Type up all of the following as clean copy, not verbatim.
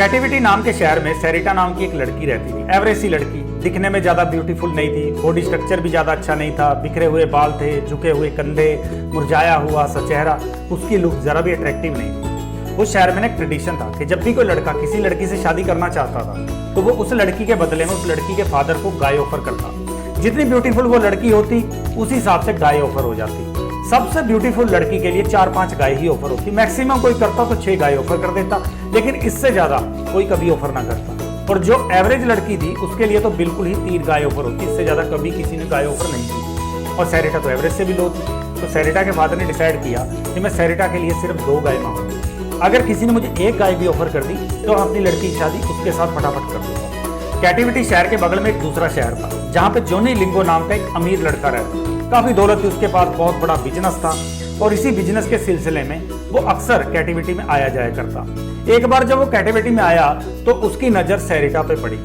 कैटिविटी नाम के शहर में सैरिटा नाम की एक लड़की रहती थी। एवरेज सी लड़की, दिखने में ज्यादा ब्यूटीफुल नहीं थी, बॉडी स्ट्रक्चर भी ज्यादा अच्छा नहीं था, बिखरे हुए बाल थे, झुके हुए कंधे, मुरझाया हुआ सा चेहरा, उसकी लुक जरा भी अट्रैक्टिव नहीं थी। उस शहर में एक ट्रेडिशन था कि जब भी कोई लड़का किसी लड़की से शादी करना चाहता था तो वो उस लड़की के बदले में उस लड़की के फादर को गाय ऑफर करता। जितनी ब्यूटीफुल वो लड़की होती उस हिसाब से गाय ऑफर हो जाती। सबसे ब्यूटीफुल लड़की के लिए 4-5 गाय ही ऑफर होती। मैक्सिमम कोई करता तो 6 गाय ऑफर कर देता, लेकिन इससे ज्यादा कोई कभी ऑफर ना करता। और जो एवरेज लड़की थी उसके लिए तो बिल्कुल ही 3 गाय ऑफर होती, इससे ज्यादा कभी किसी ने गाय ऑफर नहीं की। और सैरिटा तो एवरेज से भी लो थी, तो सैरिटा के फादर ने डिसाइड किया कि मैं सैरिटा के लिए सिर्फ 2 गाय मांगूंगा। अगर किसी ने मुझे 1 गाय भी ऑफर कर दी तो हम अपनी लड़की की शादी उसके साथ फटाफट कर दूंगा। कैटिविटी शहर के बगल में एक दूसरा शहर था जहाँ पे जोनी लिंगो नाम का एक अमीर लड़का रहता। काफी दौलत थी उसके पास, बहुत बड़ा बिजनेस था और इसी बिजनेस के सिलसिले में वो अक्सर कैटिविटी में आया जाया करता। एक बार जब वो कैटिविटी में आया तो उसकी नजर सैरिटा पे पड़ी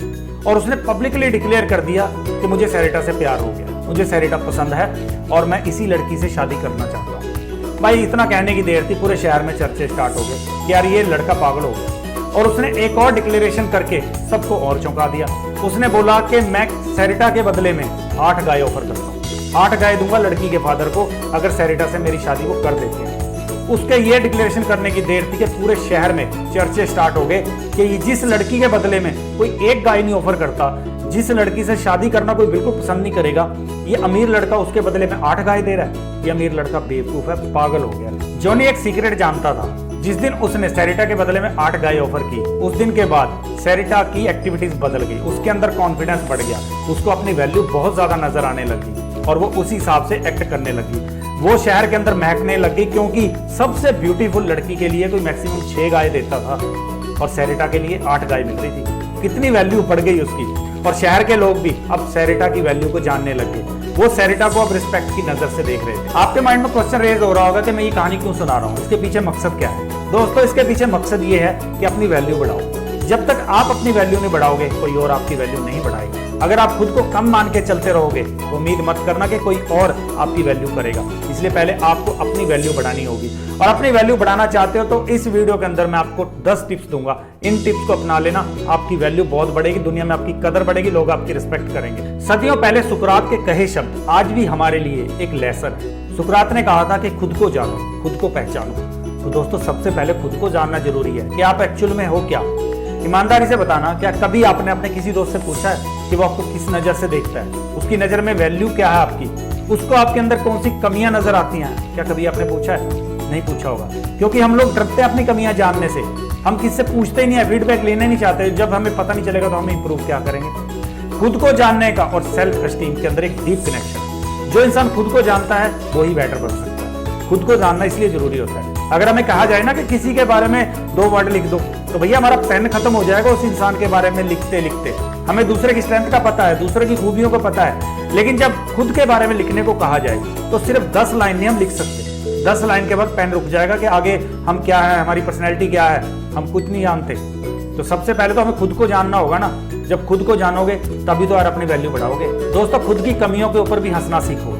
और उसने पब्लिकली डिक्लेयर कर दिया कि मुझे सैरिटा से प्यार हो गया, मुझे सैरिटा पसंद है और मैं इसी लड़की से शादी करना चाहता हूँ। भाई इतना कहने की देर थी, पूरे शहर में चर्चे स्टार्ट हो गए कि यार ये लड़का पागल हो गया। और उसने एक और डिक्लेरेशन करके सबको और चौंका दिया। उसने बोला कि मैं सैरिटा के बदले में 8 गाय ऑफर करता हूँ, 8 गाय दूंगा लड़की के फादर को अगर सैरिटा से मेरी शादी वो कर देते हैं। उसके ये डिक्लेरेशन करने की देर थी कि पूरे शहर में चर्चे स्टार्ट हो गए कि जिस लड़की के बदले में कोई 1 गाय नहीं ऑफर करता, जिस लड़की से शादी करना कोई बिल्कुल पसंद नहीं करेगा, ये अमीर लड़का उसके बदले में 8 गाय दे रहा है। ये अमीर लड़का बेवकूफ है, पागल हो गया। जॉनी एक सीक्रेट जानता था। जिस दिन उसने सैरिटा के बदले में 8 गाय ऑफर की, उस दिन के बाद सैरिटा की एक्टिविटीज बदल गई, उसके अंदर कॉन्फिडेंस बढ़ गया, उसको अपनी वैल्यू बहुत ज्यादा नजर आने लगी और वो उसी हिसाब से एक्ट करने लगी। वो शहर के अंदर महकने लगी क्योंकि सबसे ब्यूटीफुल लड़की के लिए कोई मैक्सिमम 6 गाय देता था और सैरिटा के लिए 8 गाय मिल रही थी। कितनी वैल्यू बढ़ गई उसकी। और शहर के लोग भी अब सैरिटा की वैल्यू को जानने लगे। वो सैरिटा को अब रिस्पेक्ट की नजर से देख रहे थे। आपके माइंड में क्वेश्चन रेज हो रहा होगा कि मैं ये कहानी क्यों सुना रहा हूँ, इसके पीछे मकसद क्या है। दोस्तों इसके पीछे मकसद ये है कि अपनी वैल्यू बढ़ाओ। जब तक आप अपनी वैल्यू नहीं बढ़ाओगे कोई और आपकी वैल्यू नहीं बढ़ाएगा। अगर आप खुद को कम मान के चलते रहोगे तो उम्मीद मत करना कि कोई और आपकी वैल्यू करेगा। इसलिए पहले आपको अपनी वैल्यू बढ़ानी होगी। और अपनी वैल्यू बढ़ाना चाहते हो तो इस वीडियो के अंदर मैं आपको 10 टिप्स दूंगा। इन टिप्स को अपना लेना, आपकी वैल्यू बहुत बढ़ेगी, दुनिया में आपकी कदर बढ़ेगी, लोग आपकी रिस्पेक्ट करेंगे। सदियों पहले सुकरात के कहे शब्द आज भी हमारे लिए एक लेसन है। सुकरात ने कहा था कि खुद को जानो, खुद को पहचानो। तो दोस्तों सबसे पहले खुद को जानना जरूरी है कि आप एक्चुअल में हो क्या। ईमानदारी से बताना, क्या कभी आपने अपने किसी दोस्त से पूछा है कि वो आपको किस नजर से देखता है, उसकी नजर में वैल्यू क्या है आपकी, उसको आपके अंदर कौन सी कमियां नजर आती हैं? क्या कभी आपने पूछा है? नहीं पूछा होगा, क्योंकि हम लोग डरते हैं अपनी कमियां जानने से। हम किससे पूछते ही नहीं है, फीडबैक लेने नहीं चाहते। जब हमें पता नहीं चलेगा तो हम इंप्रूव क्या करेंगे। खुद को जानने का और सेल्फ एस्टीम के अंदर एक डीप कनेक्शन। जो इंसान खुद को जानता है वो ही बेटर बन सकता है। खुद को जानना इसलिए जरूरी होता है। अगर हमें कहा जाए ना कि किसी के बारे में 2 वर्ड लिख दो, तो भैया हमारा पेन खत्म हो जाएगा उस इंसान के बारे में लिखते लिखते। हमें दूसरे की स्ट्रेंथ का पता है, दूसरे की खूबियों का पता है, लेकिन जब खुद के बारे में लिखने को कहा जाए तो सिर्फ 10 लाइन नहीं हम लिख सकते। 10 लाइन के बाद पेन रुक जाएगा कि आगे हम क्या है, हमारी पर्सनैलिटी क्या है, हम कुछ नहीं जानते। तो सबसे पहले तो हमें खुद को जानना होगा ना। जब खुद को जानोगे तभी तो यार अपनी वैल्यू बढ़ाओगे। दोस्तों खुद की कमियों के ऊपर भी हंसना सीखो।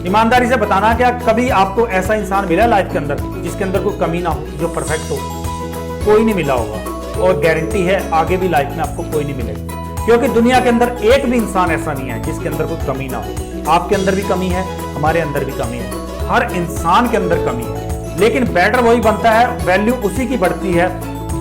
ईमानदारी से बताना, क्या कभी आपको ऐसा इंसान मिला लाइफ के अंदर जिसके अंदर कोई कमी ना हो, जो परफेक्ट हो? कोई नहीं मिला होगा और गारंटी है आगे भी लाइफ में आपको कोई नहीं मिलेगा, क्योंकि दुनिया के अंदर एक भी इंसान ऐसा नहीं है जिसके अंदर कोई कमी ना हो। आपके अंदर भी कमी है, हमारे अंदर भी कमी है, हर इंसान के अंदर कमी है। लेकिन बेटर वही बनता है, वैल्यू उसी की बढ़ती है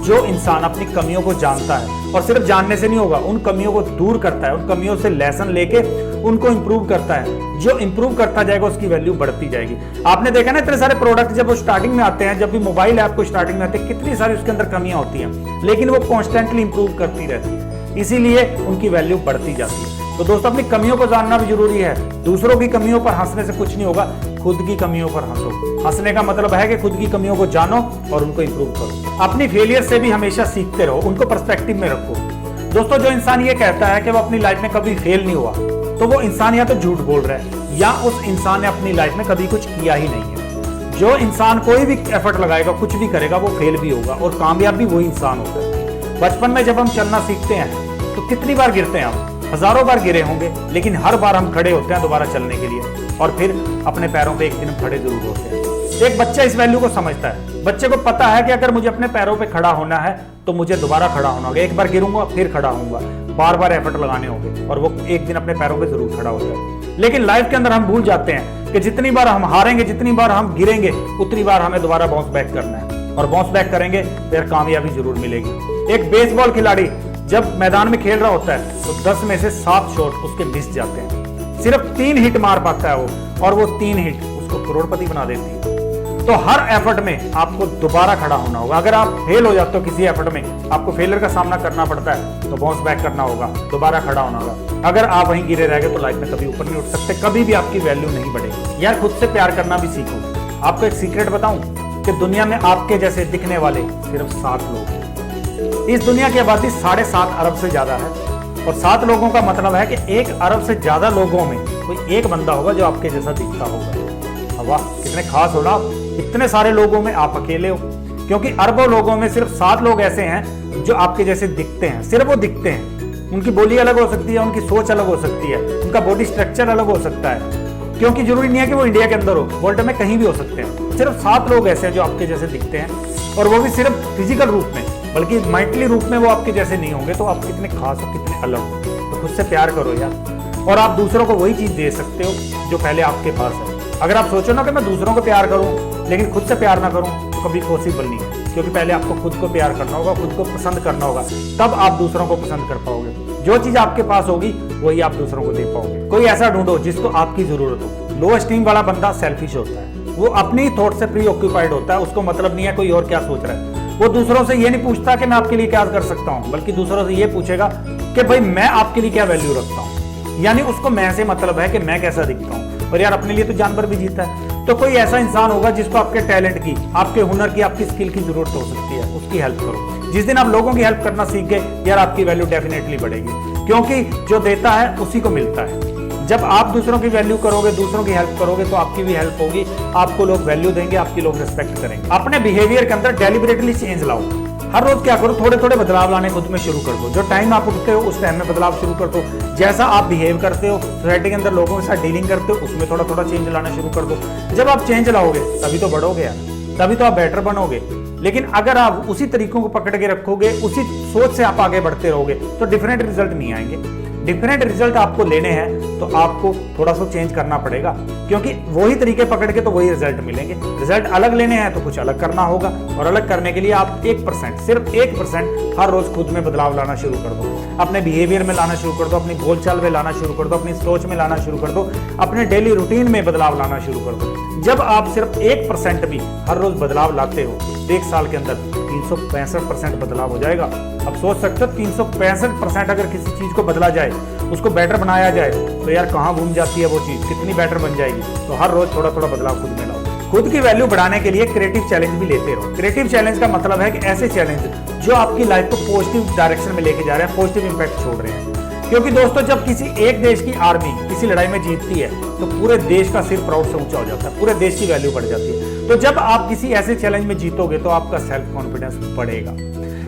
जो इंसान अपनी कमियों को जानता है। और सिर्फ जानने से नहीं होगा, उन कमियों को दूर करता है, उन कमियों से लेसन लेके उनको इंप्रूव करता है। जो इंप्रूव करता जाएगा उसकी वैल्यू बढ़ती जाएगी। आपने देखा ना इतने सारे प्रोडक्ट जब वो स्टार्टिंग में आते हैं, जब भी मोबाइल ऐप को स्टार्टिंग में आते हैं, कितनी सारी उसके अंदर कमियां होती हैं, लेकिन वो कॉन्स्टेंटली इंप्रूव करती रहती है, इसीलिए उनकी वैल्यू बढ़ती जाती है। तो दोस्तों अपनी कमियों को जानना भी जरूरी है। दूसरों की कमियों पर हंसने से कुछ नहीं होगा, खुद की कमियों पर हंसो। हंसने का मतलब है कि खुद की कमियों को जानो और उनको इंप्रूव करो। अपनी फेलियर से भी हमेशा सीखते रहो, उनको पर्सपेक्टिव में रखो। दोस्तों जो इंसान ये कहता है कि वो अपनी लाइफ में कभी फेल नहीं हुआ, तो वो इंसान या तो झूठ बोल रहा है या उस इंसान ने अपनी लाइफ में कभी कुछ किया ही नहीं है। जो इंसान कोई भी एफर्ट लगाएगा, कुछ भी करेगा, वो फेल भी होगा और कामयाब भी वही इंसान होता है। बचपन में जब हम चलना सीखते हैं तो कितनी बार गिरते हैं हम, हजारों बार गिरे होंगे, लेकिन हर बार हम खड़े होते हैं दोबारा चलने के लिए और फिर अपने पैरों पे एक दिन खड़े जरूर होते हैं। एक बच्चा इस वैल्यू को समझता है। बच्चे को पता है कि अगर मुझे अपने पैरों पे खड़ा होना है तो मुझे दोबारा खड़ा होना होगा। एक बार गिरूंगा फिर खड़ा होऊंगा, बार बार एफर्ट लगाने होंगे और वो एक दिन अपने पैरों पे जरूर खड़ा हो जाएगा। लेकिन लाइफ के अंदर हम भूल जाते हैं कि जितनी बार हम हारेंगे, जितनी बार हम गिरेंगे, उतनी बार हमें दोबारा बाउंस बैक करना है और बाउंस बैक करेंगे फिर कामयाबी जरूर मिलेगी। एक बेसबॉल खिलाड़ी जब मैदान में खेल रहा होता है तो 10 में से 7 शॉट उसके मिस जाते हैं। सिर्फ 3 हिट मार पाता है वो, और वो 3 हिट उसको करोड़पति बना देती है। तो हर एफर्ट में आपको दोबारा खड़ा होना होगा। अगर आप फेल हो जाते हो किसी एफर्ट में, आपको फेलियर का सामना करना पड़ता है, तो बाउंस बैक करना होगा, दोबारा खड़ा होना होगा। अगर आप वहीं गिरे रह गए तो लाइफ में कभी ऊपर नहीं उठ सकते, कभी भी आपकी वैल्यू नहीं बढ़ेगी। यार खुद से प्यार करना भी सीखो। आपको एक सीक्रेट बताऊं कि दुनिया में आपके जैसे दिखने वाले सिर्फ 7 लोग हैं। इस दुनिया की आबादी 7.5 अरब से ज्यादा है, और 7 लोगों का मतलब है कि 1 अरब से ज्यादा लोगों में कोई एक बंदा होगा जो आपके जैसा दिखता होगा। वाह, कितने खास हो ना आप। इतने सारे लोगों में आप अकेले हो, क्योंकि अरबों लोगों में सिर्फ 7 लोग ऐसे हैं जो आपके जैसे दिखते हैं। सिर्फ वो दिखते हैं। उनकी बोली अलग हो सकती है, उनकी सोच अलग हो सकती है, उनका बॉडी स्ट्रक्चर अलग हो सकता है, क्योंकि जरूरी नहीं है कि वो इंडिया के अंदर हो, वर्ल्ड में कहीं भी हो सकते हैं। सिर्फ 7 लोग ऐसे हैं जो आपके जैसे दिखते हैं, और वो भी सिर्फ फिजिकल रूप में, बल्कि मेंटली रूप में वो आपके जैसे नहीं होंगे। तो आप कितने खास हो, कितने अलग हो। तो खुद से प्यार करो यार, और आप दूसरों को वही चीज दे सकते हो जो पहले आपके पास है। अगर आप सोचो ना कि मैं दूसरों को प्यार करूं लेकिन खुद से प्यार ना करूं, तो कभी पॉसिबल नहीं है, क्योंकि पहले आपको खुद को प्यार करना होगा, खुद को पसंद करना होगा, तब आप दूसरों को पसंद कर पाओगे। जो चीज आपके पास होगी वही आप दूसरों को दे पाओगे। कोई ऐसा ढूंढो जिसको आपकी जरूरत हो। लो एस्टीम वाला बंदा सेल्फिश होता है, वो अपनी थॉट से प्री ऑक्यूपाइड होता है, उसको मतलब नहीं है कोई और क्या सोच रहा है। वो दूसरों से ये नहीं पूछता कि मैं आपके लिए क्या कर सकता हूँ, बल्कि दूसरों से ये पूछेगा कि भाई मैं आपके लिए क्या वैल्यू रखता हूँ। यानी उसको मैं से मतलब है कि मैं कैसा दिखता हूँ। और यार अपने लिए तो जानवर भी जीता है। तो कोई ऐसा इंसान होगा जिसको आपके टैलेंट की, आपके हुनर की, आपकी स्किल की जरूरत हो सकती है, उसकी हेल्प करो। जिस दिन आप लोगों की हेल्प करना सीख गए, यार आपकी वैल्यू डेफिनेटली बढ़ेगी, क्योंकि जो देता है उसी को मिलता है। जब आप दूसरों की वैल्यू करोगे, दूसरों की हेल्प करोगे, तो आपकी भी हेल्प होगी, आपको लोग वैल्यू देंगे, आपकी लोग रिस्पेक्ट करेंगे। अपने बिहेवियर के अंदर डेलिबरेटली चेंज लाओ। हर रोज क्या करो, थोड़े थोड़े बदलाव लाने खुद में शुरू कर दो। जो टाइम आप उठते हो उस टाइम में बदलाव शुरू कर दो। जैसा आप बिहेव करते हो, सोसाइटी के अंदर लोगों के साथ डीलिंग करते हो, उसमें थोड़ा थोड़ा चेंज लाना शुरू कर दो। जब आप चेंज लाओगे तभी तो बढ़ोगे यार, तभी तो आप बेटर बनोगे। लेकिन अगर आप उसी तरीकों को पकड़ के रखोगे, उसी सोच से आप आगे बढ़ते रहोगे, तो डिफरेंट रिजल्ट नहीं आएंगे। डिफरेंट रिजल्ट आपको लेने हैं तो आपको थोड़ा सा चेंज करना पड़ेगा, क्योंकि वही तरीके पकड़ के तो वही रिजल्ट मिलेंगे। रिजल्ट अलग लेने हैं तो कुछ अलग करना होगा, और अलग करने के लिए आप 1%, सिर्फ 1% हर रोज खुद में बदलाव लाना शुरू कर दो। अपने बिहेवियर में लाना शुरू कर दो, अपनी बोलचाल में लाना शुरू कर दो, अपनी सोच में लाना शुरू कर दो, अपने डेली रूटीन में बदलाव लाना शुरू कर दो। जब आप सिर्फ 1% भी हर रोज बदलाव लाते हो, 1 साल के अंदर 365% बदलाव हो जाएगा। अब सोच सकते हो 365% अगर किसी चीज को बदला जाए, उसको बेटर बनाया जाए, तो यार कहाँ घूम जाती है वो चीज, कितनी बेटर बन जाएगी। तो हर रोज थोड़ा थोड़ा बदलाव खुद में लाओ। खुद की वैल्यू बढ़ाने के लिए क्रिएटिव चैलेंज भी लेते रहो। क्रिएटिव चैलेंज का मतलब है कि ऐसे चैलेंज जो आपकी लाइफ को पॉजिटिव डायरेक्शन में लेके जा रहे हैं, पॉजिटिव इंपैक्ट छोड़ रहे हैं। क्योंकि दोस्तों जब किसी एक देश की आर्मी किसी लड़ाई में जीतती है तो पूरे देश का सिर प्राउड से ऊंचा हो जाता है, पूरे देश की वैल्यू बढ़ जाती है। तो जब आप किसी ऐसे चैलेंज में जीतोगे तो आपका सेल्फ कॉन्फिडेंस बढ़ेगा।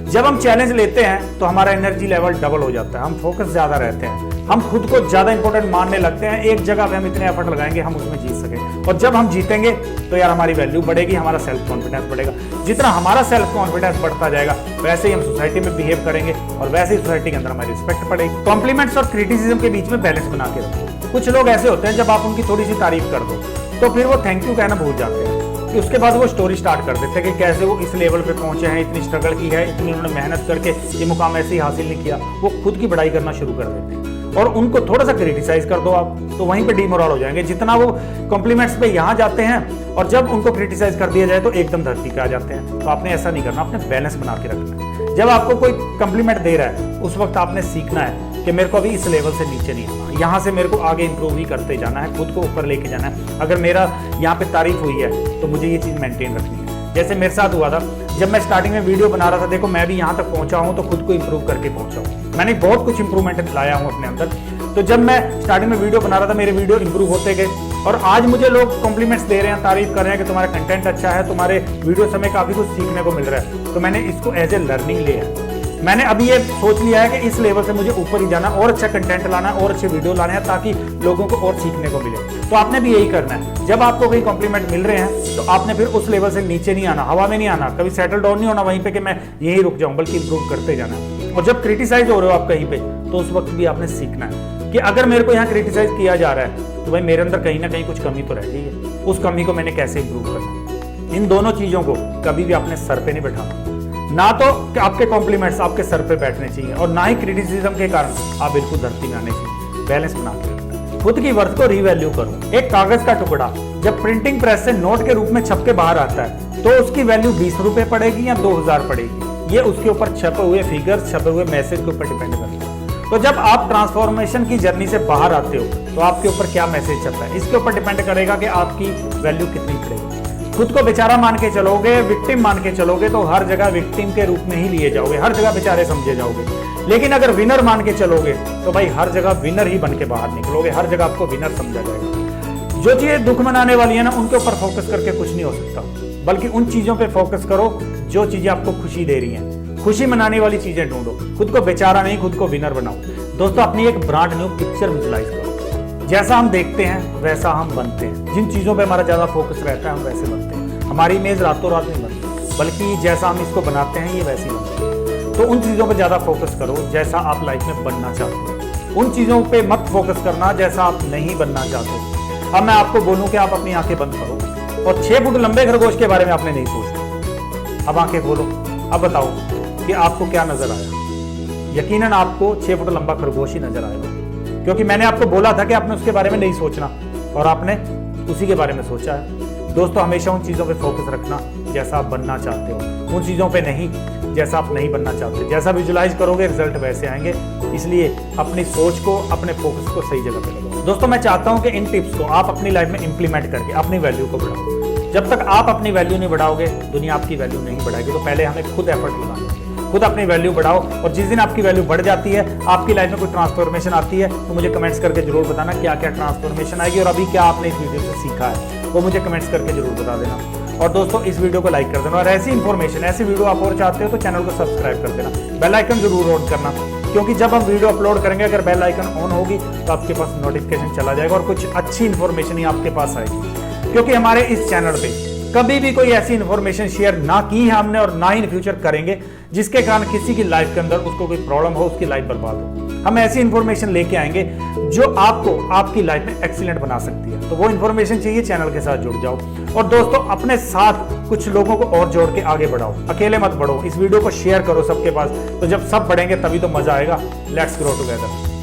जब हम चैलेंज लेते हैं तो हमारा एनर्जी लेवल डबल हो जाता है, हम फोकस ज्यादा रहते हैं, हम खुद को ज्यादा इंपॉर्टेंट मानने लगते हैं। एक जगह पे हम इतने एफर्ट लगाएंगे हम उसमें जीत सकें, और जब हम जीतेंगे तो यार हमारी वैल्यू बढ़ेगी, हमारा सेल्फ कॉन्फिडेंस बढ़ेगा। जितना हमारा सेल्फ कॉन्फिडेंस बढ़ता जाएगा वैसे ही हम सोसाइटी में बिहेव करेंगे, और वैसे ही सोसाइटी के अंदर हमारी रिस्पेक्ट बढ़ेगी। कॉम्प्लीमेंट्स और क्रिटिसिज्म के बीच में बैलेंस बना के रखो। कुछ लोग ऐसे होते हैं जब आप उनकी थोड़ी सी तारीफ कर दो तो फिर वो थैंक यू कहना भूल जाते हैं। उसके बाद वो स्टोरी स्टार्ट कर देते हैं कि कैसे वो इस लेवल पे पहुंचे हैं, इतनी स्ट्रगल की है, इतनी उन्होंने मेहनत करके ये मुकाम ऐसे ही हासिल नहीं किया। वो खुद की बड़ाई करना शुरू कर देते हैं, और उनको थोड़ा सा क्रिटिसाइज कर दो आप, तो वहीं पे डीमोरल हो जाएंगे। जितना वो कॉम्प्लीमेंट्स पे यहाँ जाते हैं, और जब उनको क्रिटिसाइज कर दिया जाए तो एकदम धरती पे आ जाते हैं। तो आपने ऐसा नहीं करना, आपने बैलेंस बना के रखना है। जब आपको कोई कॉम्प्लीमेंट दे रहा है उस वक्त आपने सीखना है कि मेरे को अभी इस लेवल से नीचे नहीं आना, यहाँ से मेरे को आगे इंप्रूव ही करते जाना है, खुद को ऊपर लेके जाना है। अगर मेरा यहाँ पे तारीफ हुई है तो मुझे ये चीज़ मेंटेन रखनी है। जैसे मेरे साथ हुआ था जब मैं स्टार्टिंग में वीडियो बना रहा था, देखो मैं भी यहाँ तक पहुँचा हूँ तो खुद को इंप्रूव करके पहुँचा हूँ। मैंने बहुत कुछ इंप्रूवमेंट लाया हूँ अपने अंदर। तो जब मैं स्टार्टिंग में वीडियो बना रहा था मेरे वीडियो इंप्रूव होते गए, और आज मुझे लोग कॉम्प्लीमेंट्स दे रहे हैं, तारीफ कर रहे हैं कि तुम्हारा कंटेंट अच्छा है, तुम्हारे वीडियो से हमें काफ़ी कुछ सीखने को मिल रहा है। तो मैंने इसको एज ए लर्निंग लिया। मैंने अभी ये सोच लिया है कि इस लेवल से मुझे ऊपर ही जाना, और अच्छा कंटेंट लाना है और अच्छे वीडियो लाने हैं ताकि लोगों को और सीखने को मिले। तो आपने भी यही करना है। जब आपको कोई कॉम्प्लीमेंट मिल रहे हैं तो आपने फिर उस लेवल से नीचे नहीं आना, हवा में नहीं आना, कभी सेटल डाउन नहीं होना वहीं पे कि मैं यही रुक जाऊं, बल्कि इंप्रूव करते जाना। और जब क्रिटिसाइज हो रहे हो आप कहीं पे, तो उस वक्त भी आपने सीखना है कि अगर मेरे को यहाँ क्रिटिसाइज किया जा रहा है तो भाई मेरे अंदर कहीं ना कहीं कुछ कमी तो रह गई है, उस कमी को मैंने कैसे इंप्रूव करना। इन दोनों चीजों को कभी भी अपने सर पे नहीं बैठाना। ना तो आपके कॉम्प्लीमेंट्स आपके सर पे बैठने चाहिए और ना ही क्रिटिसिज्म के कारण आप बिल्कुल धरती में आने चाहिए। बैलेंस बना के रखना। खुद की वर्थ को रीवैल्यू करो। एक कागज का टुकड़ा जब प्रिंटिंग प्रेस से नोट के रूप में छप के बाहर आता है तो उसकी वैल्यू 20 रुपए पड़ेगी या 2000 पड़ेगी, ये उसके ऊपर छपे हुए फिगर्स, छपे हुए मैसेज के ऊपर डिपेंड करता है। तो जब आप ट्रांसफॉर्मेशन की जर्नी से बाहर आते हो तो आपके ऊपर क्या मैसेज छपता है, इसके ऊपर डिपेंड करेगा कि आपकी वैल्यू कितनी पड़ेगी। खुद को बेचारा मान के चलोगे, विक्टिम मान के चलोगे तो हर जगह विक्टिम के रूप में ही लिए जाओगे, हर जगह बेचारे समझे जाओगे। लेकिन अगर विनर मान के चलोगे तो भाई हर जगह विनर ही बन के बाहर निकलोगे, हर जगह आपको विनर समझा जाएगा। जो चीजें दुख मनाने वाली है ना, उनके ऊपर फोकस करके कुछ नहीं हो सकता, बल्कि उन चीजों पे फोकस करो जो चीजें आपको खुशी दे रही हैं। खुशी मनाने वाली चीजें ढूंढो। खुद को बेचारा नहीं, खुद को विनर बनाओ। दोस्तों, अपनी एक ब्रांड न्यू पिक्चर विजुलाइज करो। जैसा हम देखते हैं वैसा हम बनते हैं। जिन चीजों पे हमारा ज्यादा फोकस रहता है हम वैसे बनते हैं। हमारी इमेज रातों रात नहीं बनती, बल्कि जैसा हम इसको बनाते हैं ये वैसी बनती है। तो उन चीजों पे ज्यादा फोकस करो जैसा आप लाइफ में बनना चाहते हो। उन चीजों पे मत फोकस करना जैसा आप नहीं बनना चाहते हो। अब मैं आपको बोलूं कि आप अपनी आंखें बंद करो और 6 फुट लंबे खरगोश के बारे में आपने नहीं सोचा। अब आंखें खोलो, अब बताओ कि आपको क्या नजर आया। यकीनन आपको 6 फुट लंबा खरगोश ही नजर आएगा, क्योंकि मैंने आपको बोला था कि आपने उसके बारे में नहीं सोचना और आपने उसी के बारे में सोचा है। दोस्तों, हमेशा उन चीज़ों पे फोकस रखना जैसा आप बनना चाहते हो, उन चीज़ों पे नहीं जैसा आप नहीं बनना चाहते। जैसा विजुलाइज करोगे रिजल्ट वैसे आएंगे। इसलिए अपनी सोच को, अपने फोकस को सही जगह पे लगाओ। दोस्तों, मैं चाहता हूं कि इन टिप्स को आप अपनी लाइफ में इंप्लीमेंट करके अपनी वैल्यू को बढ़ाओ। जब तक आप अपनी वैल्यू नहीं बढ़ाओगे, दुनिया आपकी वैल्यू नहीं बढ़ाएगी। तो पहले हमें खुद एफर्ट लगाना है, खुद अपनी वैल्यू बढ़ाओ। और जिस दिन आपकी वैल्यू बढ़ जाती है, आपकी लाइफ में कोई ट्रांसफॉर्मेशन आती है, तो मुझे कमेंट्स करके जरूर बताना क्या क्या ट्रांसफॉर्मेशन आएगी और अभी क्या आपने इस वीडियो से सीखा है, वो मुझे कमेंट्स करके जरूर बता देना। और दोस्तों, इस वीडियो को लाइक कर देना और ऐसी इन्फॉर्मेशन, ऐसी वीडियो आप और चाहते हो तो चैनल को सब्सक्राइब कर देना। बेल आइकन जरूर ऑन करना, क्योंकि जब हम वीडियो अपलोड करेंगे अगर बेल आइकन ऑन होगी तो आपके पास नोटिफिकेशन चला जाएगा और कुछ अच्छी इन्फॉर्मेशन ही आपके पास आएगी। क्योंकि हमारे इस चैनल पे कभी भी कोई ऐसी इन्फॉर्मेशन शेयर ना की है हमने और ना ही इन फ्यूचर करेंगे जिसके कारण किसी की लाइफ के अंदर उसको कोई प्रॉब्लम हो, उसकी लाइफ बर्बाद हो। हम ऐसी इन्फॉर्मेशन लेके आएंगे जो आपको आपकी लाइफ में एक्सीलेंट बना सकती है। तो वो इन्फॉर्मेशन चाहिए, चैनल के साथ जुड़ जाओ। और दोस्तों, अपने साथ कुछ लोगों को और जोड़ के आगे बढ़ाओ, अकेले मत बढ़ो। इस वीडियो को शेयर करो सबके पास, तो जब सब बढ़ेंगे तभी तो मजा आएगा। Let's grow together.